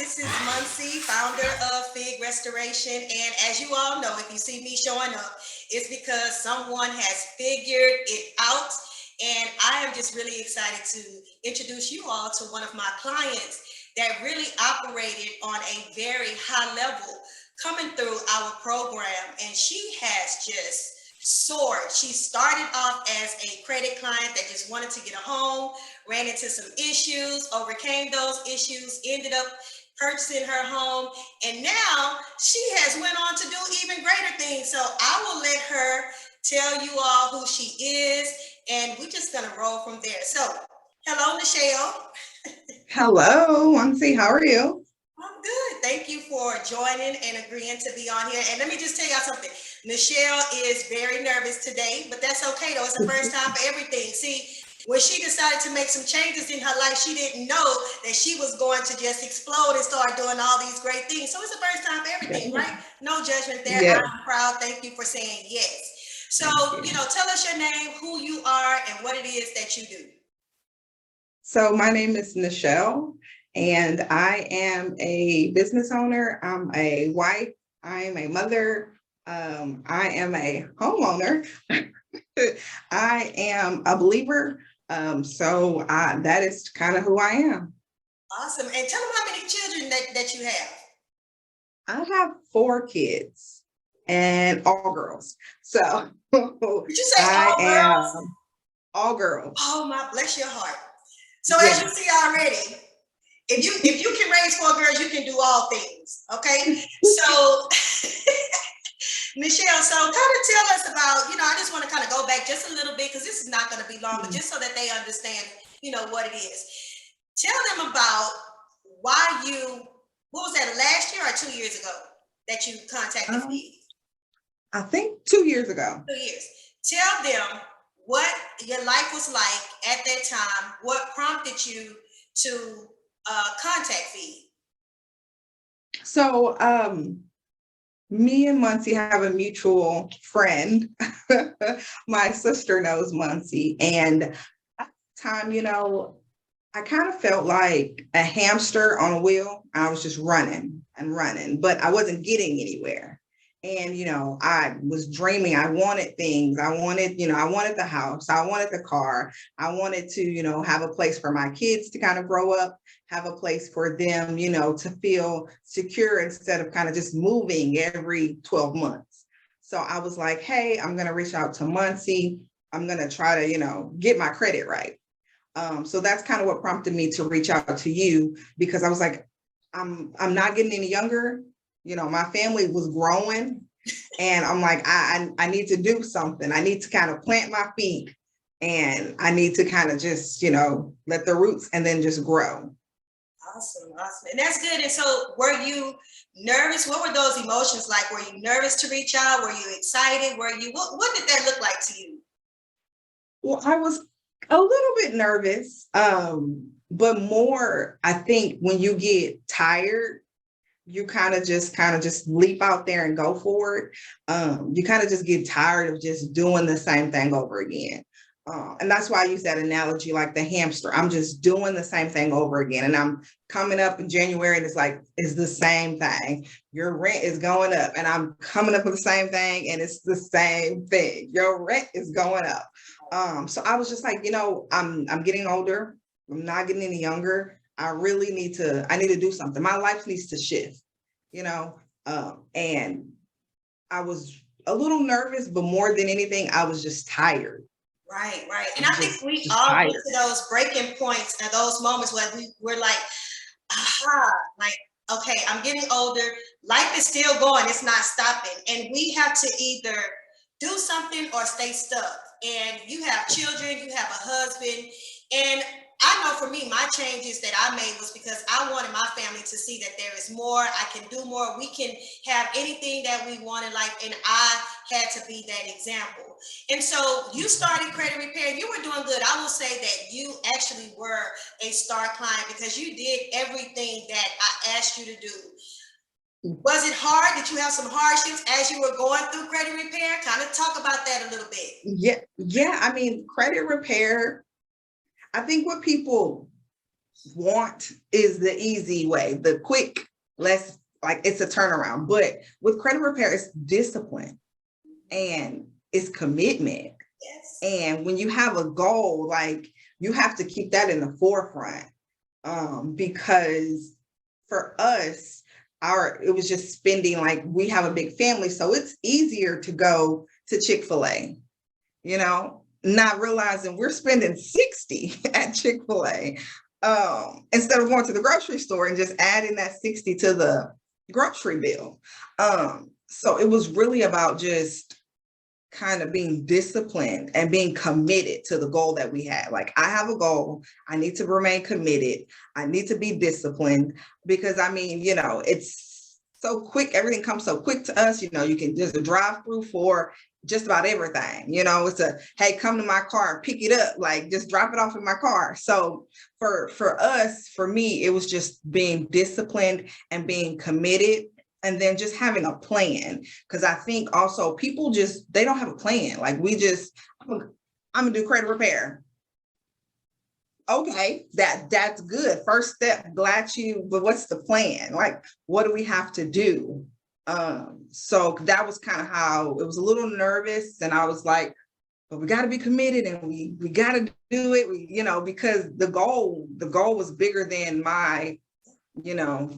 This is Moncy, founder of Fig Restoration. And as you all know, if you see me showing up, it's because someone has figured it out. And I am just really excited to introduce you all to one of my clients that really operated on a very high level coming through our program. And she has just soared. She started off as a credit client that just wanted to get a home, ran into some issues, overcame those issues, ended up purchasing her home, and now she has went on to do even greater things. So I will let her tell you all who she is, and we're just gonna roll from there. So hello, Nichelle. Hello, Moncy. How are you? I'm good. Thank you for joining and agreeing to be on here. And let me just tell y'all something. Nichelle is very nervous today, but that's okay though. It's the first time for everything. See, when she decided to make some changes in her life, she didn't know that she was going to just explode and start doing all these great things. So it's the first time for everything, right? No judgment there. Yes. I'm proud. Thank you for saying yes. So, tell us your name, who you are, and what it is that you do. So my name is Nichelle, and I am a business owner. I'm a wife. I'm a mother. I am a homeowner. I am a believer. So that is kind of who I am. Awesome. And tell them how many children that you have. I have 4 kids and all girls. So Did you say all girls? All girls. Oh my, bless your heart. So as you see already, if you can raise 4 girls, you can do all things. Okay. So Nichelle, so kind of tell us about, I just want to kind of go back just a little bit because this is not going to be long, but just so that they understand, what it is. Tell them about what was that, last year or 2 years ago that you contacted me? I think 2 years ago. 2 years. Tell them what your life was like at that time, what prompted you to contact Feed. So me and Moncy have a mutual friend. My sister knows Moncy, and at the time, I kind of felt like a hamster on a wheel. I was just running and running, but I wasn't getting anywhere. And, I was dreaming. I wanted things. I wanted the house. I wanted the car. I wanted to, have a place for my kids to kind of grow up, have a place for them, to feel secure instead of kind of just moving every 12 months. So I was like, hey, I'm going to reach out to Moncy. I'm going to try to, get my credit right. So that's kind of what prompted me to reach out to you, because I was like, I'm not getting any younger. My family was growing, and I'm like, I need to do something. I need to kind of plant my feet, and I need to kind of just, let the roots and then just grow. Awesome. And that's good. And so were you nervous? What were those emotions like? Were you nervous to reach out? Were you excited? What did that look like to you? Well, I was a little bit nervous, but more, I think when you get tired, you kind of just leap out there and go for it. You kind of just get tired of just doing the same thing over again. And that's why I use that analogy, like the hamster. I'm just doing the same thing over again. And I'm coming up in January, and it's the same thing. Your rent is going up, and I'm coming up with the same thing, and it's the same thing. Your rent is going up. So I was just like, I'm getting older. I'm not getting any younger. I need to do something. My life needs to shift, and I was a little nervous, but more than anything, I was just tired. Right. And I think we all get to those breaking points and those moments where we're like, aha, like, okay, I'm getting older. Life is still going. It's not stopping. And we have to either do something or stay stuck. And you have children, you have a husband. And I know for me, my changes that I made was because I wanted my family to see that there is more. I can do more. We can have anything that we want in life. And I had to be that example. And so you started credit repair. You were doing good. I will say that you actually were a star client because you did everything that I asked you to do. Was it hard? Did you have some hardships as you were going through credit repair? Kind of talk about that a little bit. Yeah. I mean, credit repair, I think what people want is the easy way, the quick, less like it's a turnaround. But with credit repair, it's discipline and it's commitment. Yes. And when you have a goal, like you have to keep that in the forefront. Because for us, it was just spending, like we have a big family, so it's easier to go to Chick-fil-A, not realizing we're spending 60 at Chick-fil-A instead of going to the grocery store and just adding that 60 to the grocery bill. So it was really about just kind of being disciplined and being committed to the goal that we had. Like, I have a goal. I need to remain committed. I need to be disciplined because it's so quick. Everything comes so quick to us. You can just drive through for just about everything. It's hey, come to my car and pick it up. Like, just drop it off in my car. So for us, for me, it was just being disciplined and being committed. And then just having a plan, because I think also people they don't have a plan. Like I'm gonna do credit repair. Okay, that's good. First step, but what's the plan? Like, what do we have to do? So that was kind of how it was. A little nervous, and I was like, but we got to be committed, and we got to do it. Because the goal was bigger than my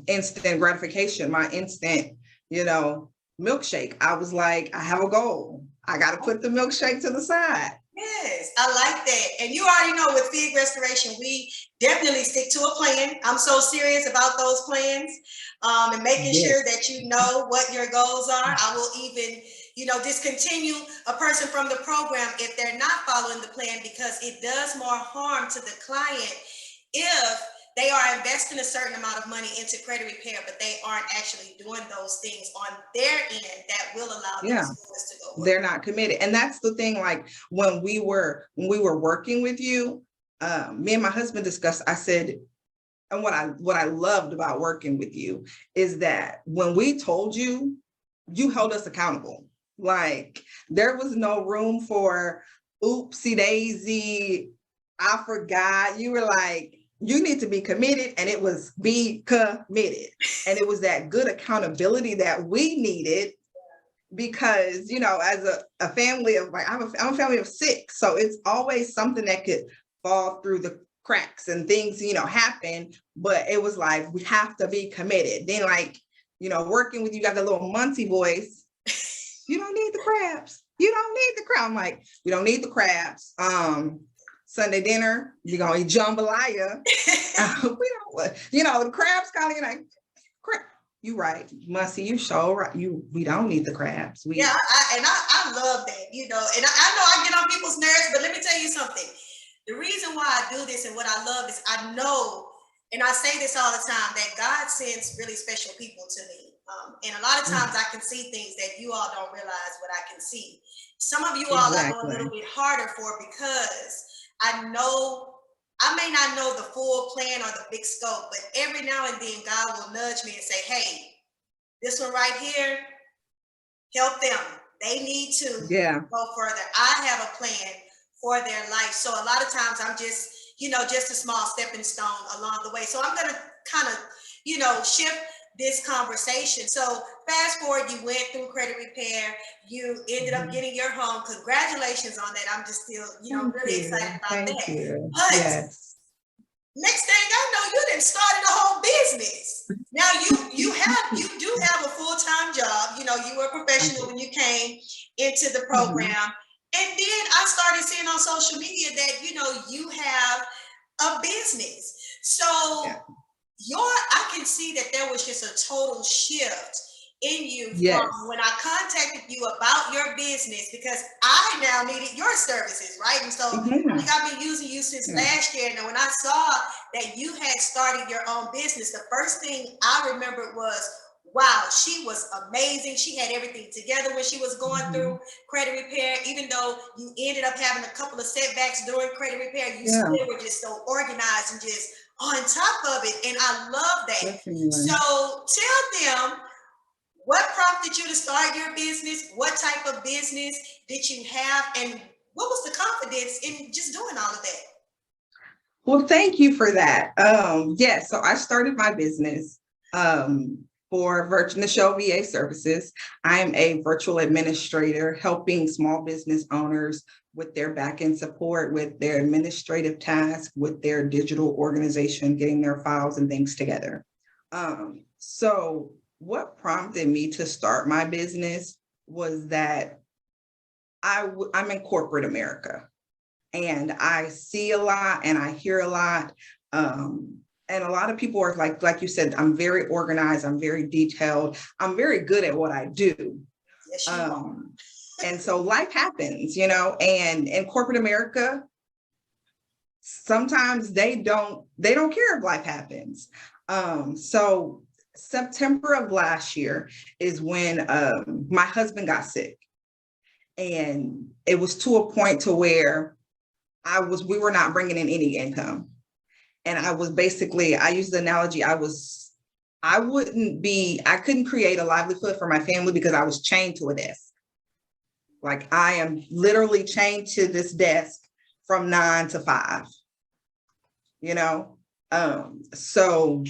instant gratification, my instant, milkshake. I was like, I have a goal. I got to put the milkshake to the side. Yes, I like that. And you already know with Fig Restoration, we definitely stick to a plan. I'm so serious about those plans and making sure that you know what your goals are. I will even, discontinue a person from the program if they're not following the plan, because it does more harm to the client if they are investing a certain amount of money into credit repair, but they aren't actually doing those things on their end that will allow those scores to go up. They're not committed. And that's the thing, like when we were working with you, me and my husband discussed, I said, and what I loved about working with you is that when we told you, you held us accountable. Like, there was no room for oopsie daisy, I forgot. You were like, you need to be committed, and it was be committed. And it was that good accountability that we needed because, as a family of, like, I'm a family of 6. So it's always something that could fall through the cracks and things, happen. But it was like, we have to be committed. Then, like, working with you, got the little Moncy voice. You don't need the crabs. You don't need the crab. I'm like, we don't need the crabs. Sunday dinner, you're gonna eat jambalaya. We don't, the crabs calling, like, crab. You right, Moncy, you sure right. We don't need the crabs. I love that, and I know I get on people's nerves, but let me tell you something. The reason why I do this and what I love is I know, and I say this all the time, that God sends really special people to me. And a lot of times I can see things that you all don't realize what I can see. Some of you all I go a little bit harder for because I know I may not know the full plan or the big scope, but every now and then God will nudge me and say, hey, this one right here, help them. They need to go further. I have a plan for their life. So a lot of times I'm just, just a small stepping stone along the way. So I'm going to kind of, shift this conversation. So fast forward, you went through credit repair, you ended up getting your home. Congratulations on that. I'm just still, really excited about that. But next thing I know, you done started a whole business. Now you do have a full-time job. You were a professional when you came into the program. And then I started seeing on social media that, you have a business. So I can see that there was just a total shift in you from when I contacted you about your business, because I now needed your services, right? And so I think I've been using you since last year. And when I saw that you had started your own business, the first thing I remembered was, wow, she was amazing. She had everything together when she was going through credit repair. Even though you ended up having a couple of setbacks during credit repair, you still were just so organized and just on top of it. And I love that. So tell them, what prompted you to start your business? What type of business did you have? And what was the confidence in just doing all of that? Well, thank you for that. Yeah, so I started my business for virtual Nichelle VA services. I'm a virtual administrator helping small business owners with their back-end support, with their administrative tasks, with their digital organization, getting their files and things together. So what prompted me to start my business was that I'm in corporate America. And I see a lot and I hear a lot. And a lot of people are like you said, I'm very organized, I'm very detailed, I'm very good at what I do. Yes, you are. And so life happens, and in corporate America, sometimes they don't care if life happens. So September of last year is when my husband got sick. And it was to a point to where we were not bringing in any income. And I use the analogy, I couldn't create a livelihood for my family because I was chained to a desk. Like I am literally chained to this desk from 9 to 5, so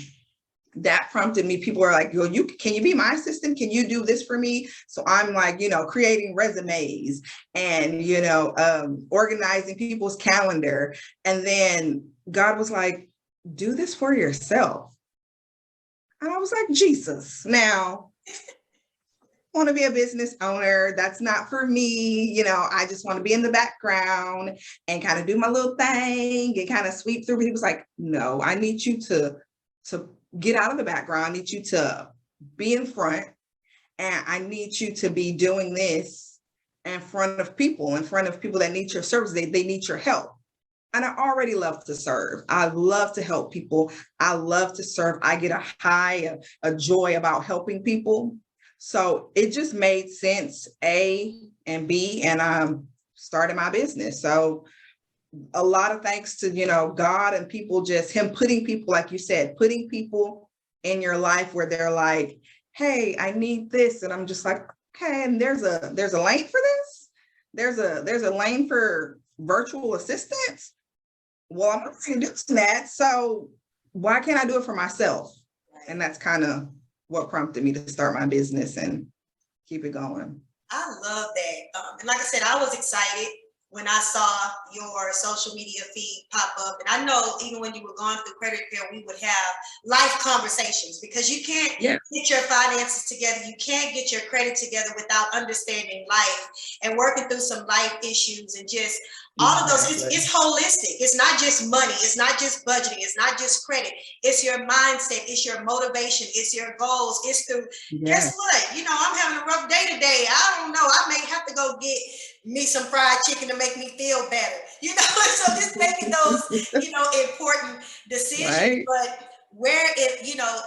that prompted me. People are like, can you be my assistant? Can you do this for me? So I'm like, creating resumes and, organizing people's calendar. And then God was like, do this for yourself. And I was like, Jesus, now I want to be a business owner. That's not for me. I just want to be in the background and kind of do my little thing and kind of sweep through. But he was like, no, I need you to get out of the background. I need you to be in front, and I need you to be doing this in front of people that need your service. They need your help. And I already love to serve. I love to help people. I love to serve. I get a joy about helping people. So it just made sense, A and B, and I started my business. So a lot of thanks to, God and people, just him putting people, like you said, putting people in your life where they're like, hey, I need this. And I'm just like, okay, and there's a lane for this. There's a lane for virtual assistants. Well, I'm already doing that. So why can't I do it for myself? And that's kind of what prompted me to start my business and keep it going. I love that. And like I said, I was excited when I saw your social media feed pop up. And I know even when you were going through credit repair, we would have life conversations, because you can't get your finances together. You can't get your credit together without understanding life and working through some life issues and just all of those. It's holistic. It's not just money. It's not just budgeting. It's not just credit. It's your mindset. It's your motivation. It's your goals. It's through, guess what? I'm having a rough day today. I don't know. I may have to go get me some fried chicken to make me feel better. So just making those, important decisions. Right. But where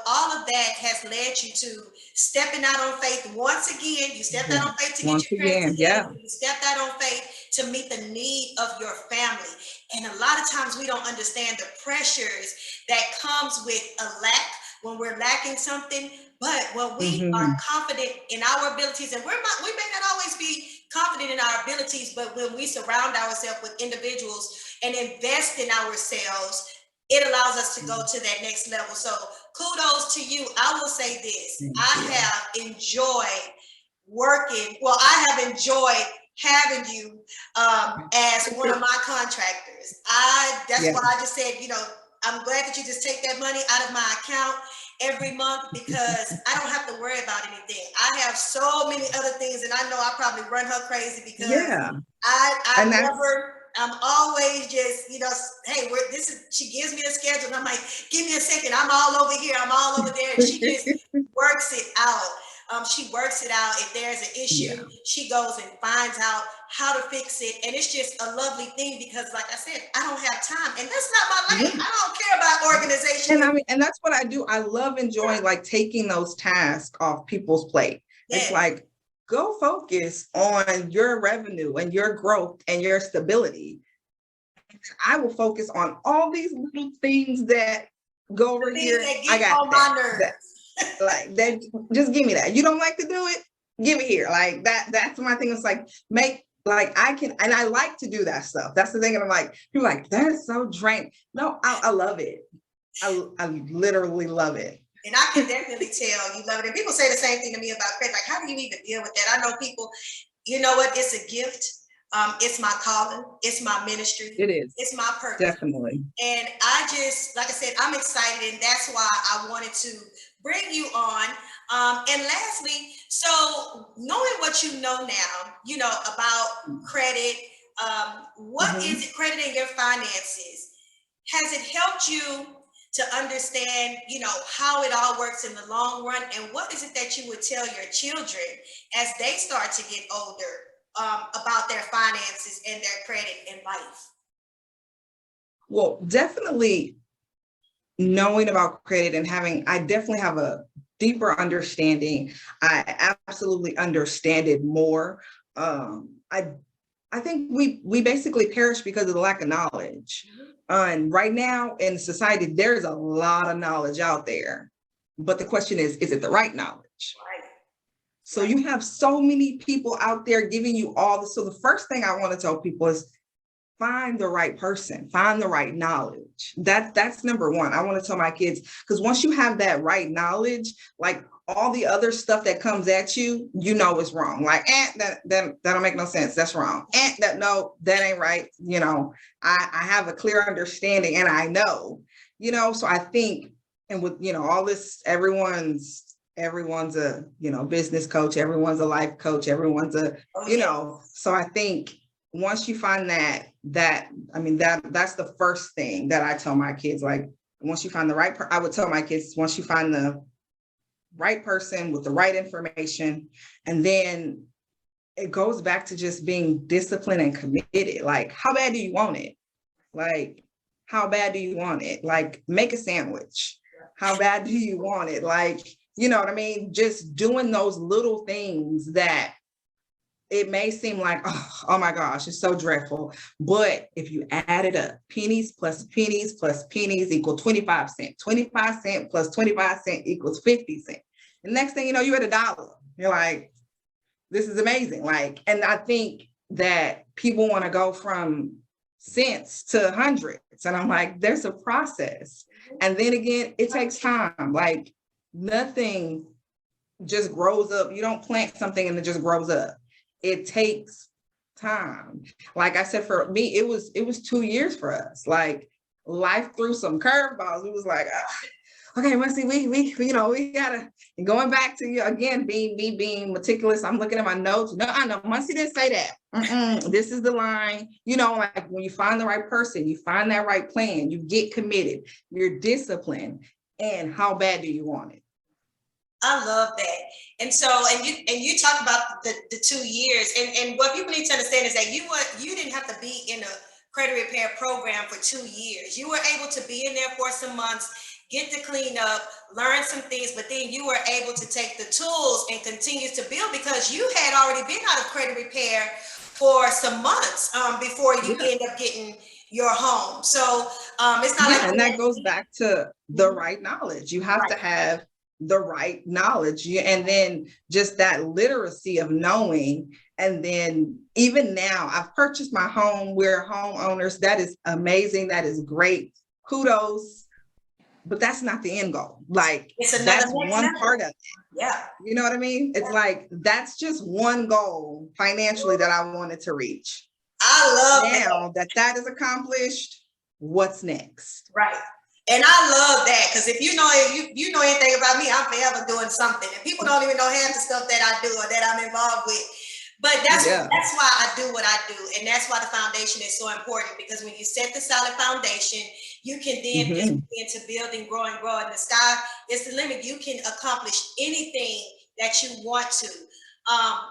all of that has led you to stepping out on faith once again. You stepped out on faith to get your credit together. You stepped out on faith to meet the need of your family. And a lot of times we don't understand the pressures that comes with a lack when we're lacking something. But when we are confident in our abilities, and we may not always be confident in our abilities, but when we surround ourselves with individuals and invest in ourselves, it allows us to go to that next level. So kudos to you. I will say this. I have enjoyed having you as one of my contractors. That's why I just said, I'm glad that you just take that money out of my account every month, because I don't have to worry about anything. I have so many other things, and I know I probably run her crazy because I'm always just, hey, she gives me a schedule and I'm like, give me a second. I'm all over here. I'm all over there. And she just works it out. She works it out. If there's an issue, she goes and finds out how to fix it. And it's just a lovely thing because, like I said, I don't have time. And that's not my lane. I don't care about organization. And that's what I do. I love enjoying taking those tasks off people's plate. It's like, go focus on your revenue and your growth and your stability. I will focus on all these little things that go over here. I got on my nerves. That, just give me that. You don't like to do it? Give it here. That's my thing. It's like, make like I can, and I like to do that stuff. That's the thing. And I'm like, you're like, that's so draining. No, I love it. I literally love it. And I can definitely tell you love it. And people say the same thing to me about credit. Like, how do you even deal with that? I know people, you know what? It's a gift. It's my calling. It's my ministry. It is. It's my purpose. Definitely. And I just, like I said, I'm excited. And that's why I wanted to bring you on. And lastly, so knowing what you know now, you know, about credit, what is it, credit in your finances? Has it helped you to understand, you know, how it all works in the long run? And what is it that you would tell your children as they start to get older about their finances and their credit in life? Well, definitely knowing about credit and I definitely have a deeper understanding. I absolutely understand it more. I think we basically perish because of the lack of knowledge. And right now in society, there's a lot of knowledge out there. But the question is it the right knowledge? Right. So you have so many people out there giving you all this. So the first thing I want to tell people is find the right person, find the right knowledge. That's number one. I want to tell my kids, because once you have that right knowledge, like all the other stuff that comes at you, you know it's wrong. Like, that don't make no sense. That's wrong. No, that ain't right. You know, I have a clear understanding and I know, you know, so I think, and with, you know, all this, everyone's a, you know, business coach, everyone's a life coach, everyone's a, you know, so I think once you find that's the first thing that I tell my kids. Like, once you find the right, I would tell my kids, once you find the right person with the right information, and then it goes back to just being disciplined and committed. Like, how bad do you want it? Like, how bad do you want it? Like, make a sandwich. How bad do you want it? Like, you know what I mean? Just doing those little things that it may seem like, oh my gosh, it's so dreadful. But if you add it up, pennies plus pennies plus pennies equal 25 cents. 25 cents plus 25 cents equals 50 cents. And next thing you know, you're at $1. You're like, this is amazing. Like, and I think that people want to go from cents to hundreds. And I'm like, there's a process. And then again, it takes time. Like, nothing just grows up. You don't plant something and it just grows up. It takes time. Like I said, for me, it was 2 years for us. Like, life threw some curveballs. It was like, okay, Moncy, we gotta, and going back to you again, being meticulous. I'm looking at my notes. No, I know Moncy didn't say that. This is the line. You know, like, when you find the right person, you find that right plan, you get committed, you're disciplined, and how bad do you want it? I love that. And so, and you talk about the 2 years, and what people need to understand is that you didn't have to be in a credit repair program for 2 years. You were able to be in there for some months, get to clean up, learn some things, but then you were able to take the tools and continue to build, because you had already been out of credit repair for some months before you end up getting your home. So it's not like, and that goes back to the right knowledge. You have to have the right knowledge, and then just that literacy of knowing. And then even now, I've purchased my home. We're homeowners. That is amazing. That is great. Kudos. But that's not the end goal. Like, that's one part of it. Yeah. You know what I mean? It's like, that's just one goal financially that I wanted to reach. I love that is accomplished. What's next? Right. And I love that, because if you know anything about me, I'm forever doing something, and people don't even know half the stuff that I do or that I'm involved with. But that's why I do what I do, and that's why the foundation is so important, because when you set the solid foundation, you can then just begin to build and grow and grow. And the sky is the limit. You can accomplish anything that you want to.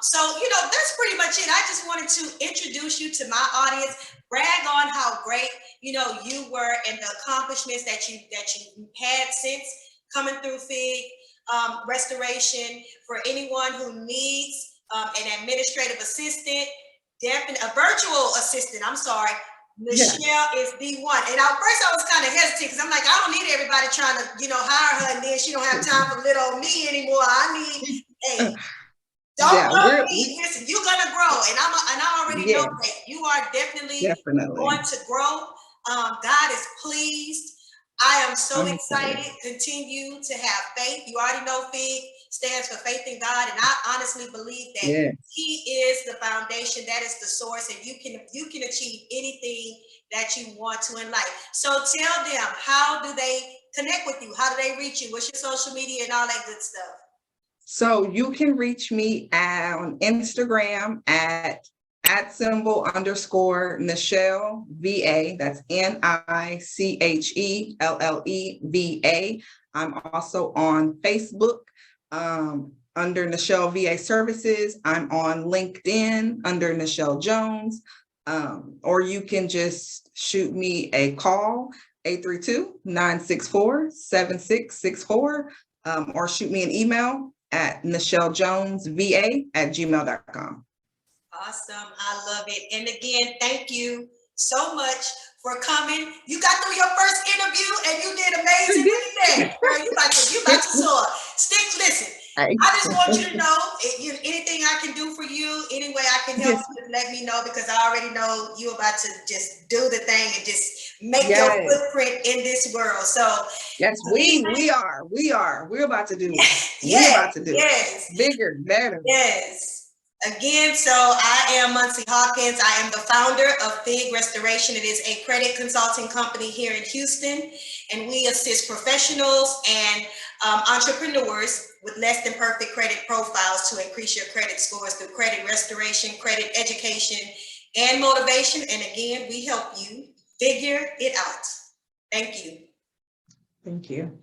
So, you know, that's pretty much it. I just wanted to introduce you to my audience, brag on how great, you know, you were, and the accomplishments that you had since coming through FIG restoration. For anyone who needs an administrative assistant, a virtual assistant, Nichelle is the one. And at first I was kind of hesitant, because I'm like, I don't need everybody trying to, you know, hire her, and then she don't have time for little old me anymore. I need Don't know me. Listen, you're gonna grow, and I already know that you are definitely going to grow. God is pleased. I am so excited. Continue to have faith. You already know FIG stands for faith in God, and I honestly believe that He is the foundation. That is the source, and you can achieve anything that you want to in life. So tell them, how do they connect with you? How do they reach you? What's your social media and all that good stuff? So you can reach me on Instagram at @_Nichelle VA. That's NICHELLEVA. I'm also on Facebook under Nichelle VA Services. I'm on LinkedIn under Nichelle Jones. Or you can just shoot me a call, 832-964-7664, or shoot me an email at NichelleJonesVA@gmail.com. Awesome. I love it. And again, thank you so much for coming. You got through your first interview and you did amazing with that. Girl, you about to soar. Listen, I just want you to know, anything I can do for you, any way I can help you, just let me know, because I already know you about to just do the thing and just make your footprint in this world. So yes, we're about to do it. We're about to do it. Bigger, better. Yes. Again, so I am Moncy Hawkins. I am the founder of FIG Restoration. It is a credit consulting company here in Houston, and we assist professionals and entrepreneurs with less than perfect credit profiles to increase your credit scores through credit restoration, credit education, and motivation. And again, we help you figure it out. Thank you. Thank you.